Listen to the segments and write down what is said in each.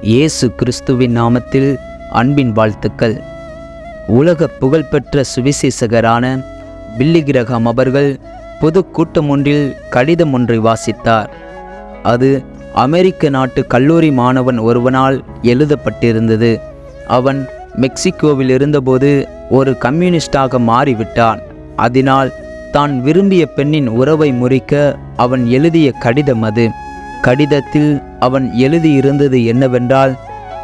இயேசு கிறிஸ்துவின் நாமத்தில் அன்பின் வாழ்த்துக்கள். உலக புகழ்பெற்ற சுவிசேஷகரான பில்லி கிரஹாம் அவர்கள் பொது கூட்டம் ஒன்றில் கடிதம் ஒன்றை வாசித்தார். அது அமெரிக்க நாட்டு கல்லூரி மாணவன் ஒருவனால் எழுதப்பட்டிருந்தது. அவன் மெக்சிகோவில் இருந்தபோது ஒரு கம்யூனிஸ்டாக மாறிவிட்டான். அதனால் தான் விரும்பிய பெண்ணின் உறவை முறிக்க அவன் எழுதிய கடிதம் அது. கடிதத்தில் அவன் எழுதியிருந்தது என்னவென்றால்,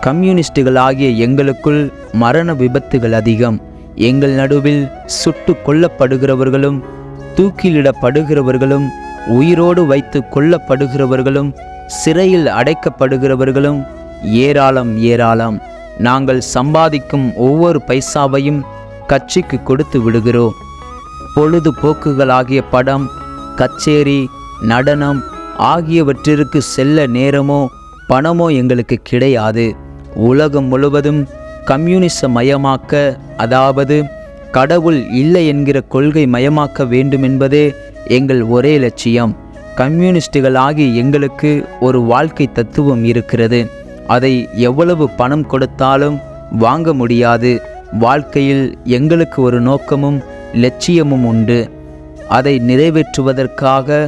கம்யூனிஸ்டுகளாகிய எங்களுக்குள் மரண விபத்துகள் அதிகம். எங்கள் நடுவில் சுட்டு கொல்லப்படுகிறவர்களும் தூக்கிலிடப்படுகிறவர்களும் உயிரோடு வைத்து கொல்லப்படுகிறவர்களும் சிறையில் அடைக்கப்படுகிறவர்களும் ஏராளம் ஏராளம். நாங்கள் சம்பாதிக்கும் ஒவ்வொரு பைசாவையும் கட்சிக்கு கொடுத்து விடுகிறோம். பொழுதுபோக்குகளாகிய படம், கச்சேரி, நடனம் ஆகியவற்றிற்கு செல்ல நேரமோ பணமோ எங்களுக்கு கிடையாது. உலகம் முழுவதும் கம்யூனிச மயமாக்க, அதாவது கடவுள் இல்லை என்கிற கொள்கை மயமாக்க வேண்டும் என்பதே எங்கள் ஒரே லட்சியம். கம்யூனிஸ்டுகளாகி எங்களுக்கு ஒரு வாழ்க்கை தத்துவம் இருக்கிறது. அதை எவ்வளவு பணம் கொடுத்தாலும் வாங்க முடியாது. வாழ்க்கையில் எங்களுக்கு ஒரு நோக்கமும் லட்சியமும் உண்டு. அதை நிறைவேற்றுவதற்காக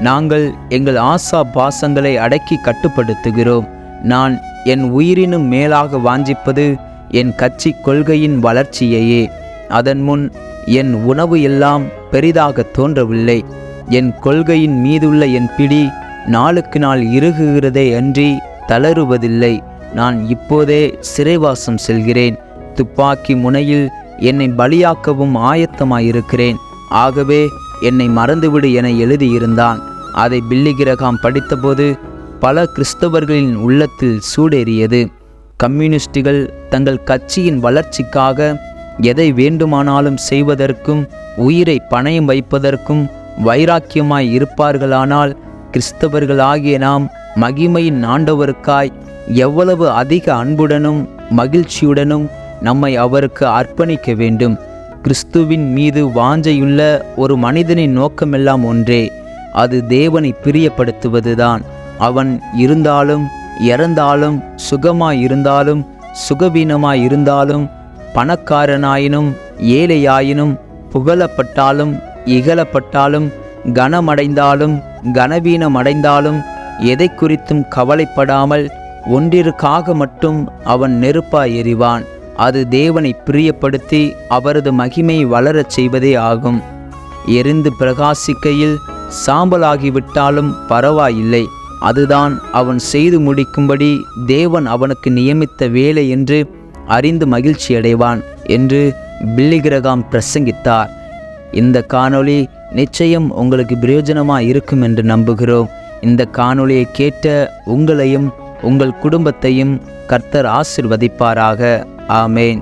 நாங்கள் எங்கள் ஆசா பாசங்களை அடக்கி கட்டுப்படுத்துகிறோம். நான் என் உயிரினும் மேலாக வாஞ்சிப்பது என் கட்சி கொள்கையின் வளர்ச்சியையே. அதன் முன் என் உணவு எல்லாம் பெரிதாக தோன்றவில்லை. என் கொள்கையின் மீதுள்ள என் பிடி நாளுக்கு நாள் இறுகுகிறதே அன்றி தளருவதில்லை. நான் இப்போதே சிறைவாசம் செல்கிறேன். துப்பாக்கி முனையில் என்னை பலியாக்கவும் ஆயத்தமாயிருக்கிறேன். ஆகவே என்னை மறந்துவிடு என எழுதியிருந்தான். அதை பில்லி கிரஹாம் படித்தபோது பல கிறிஸ்தவர்களின் உள்ளத்தில் சூடேறியது. கம்யூனிஸ்டுகள் தங்கள் கட்சியின் வளர்ச்சிக்காக எதை வேண்டுமானாலும் செய்வதற்கும் உயிரை பணயம் வைப்பதற்கும் வைராக்கியமாய் இருப்பார்களானால், கிறிஸ்தவர்களாகிய நாம் மகிமையின் ஆண்டவருக்காய் எவ்வளவு அதிக அன்புடனும் மகிழ்ச்சியுடனும் நம்மை அவருக்கு அர்ப்பணிக்க வேண்டும். கிறிஸ்துவின் மீது வாஞ்சையுள்ள ஒரு மனிதனின் நோக்கமெல்லாம் ஒன்றே, அது தேவனை பிரியப்படுத்துவதுதான். அவன் இருந்தாலும் இறந்தாலும், சுகமாயிருந்தாலும் சுகவீனமாயிருந்தாலும், பணக்காரனாயினும் ஏழையாயினும், புகழப்பட்டாலும் இகழப்பட்டாலும், கனமடைந்தாலும் கனவீனமடைந்தாலும், எதை குறித்தும் கவலைப்படாமல் ஒன்றிற்காக மட்டும் அவன் நெருப்பாய் எறிவான். அது தேவனை பிரியப்படுத்தி அவரது மகிமையை வளரச் செய்வதே ஆகும். எரிந்து பிரகாசிக்கையில் சாம்பலாகிவிட்டாலும் பரவாயில்லை. அதுதான் அவன் செய்து முடிக்கும்படி தேவன் அவனுக்கு நியமித்த வேலை என்று அறிந்து மகிழ்ச்சியடைவான் என்று பில்லி கிரஹாம் பிரசங்கித்தார். இந்த காணொளி நிச்சயம் உங்களுக்கு பிரயோஜனமாக இருக்கும் என்று நம்புகிறோம். இந்த காணொளியை கேட்ட உங்களையும் உங்கள் குடும்பத்தையும் கர்த்தர் ஆசீர்வதிப்பாராக. ஆமேன்.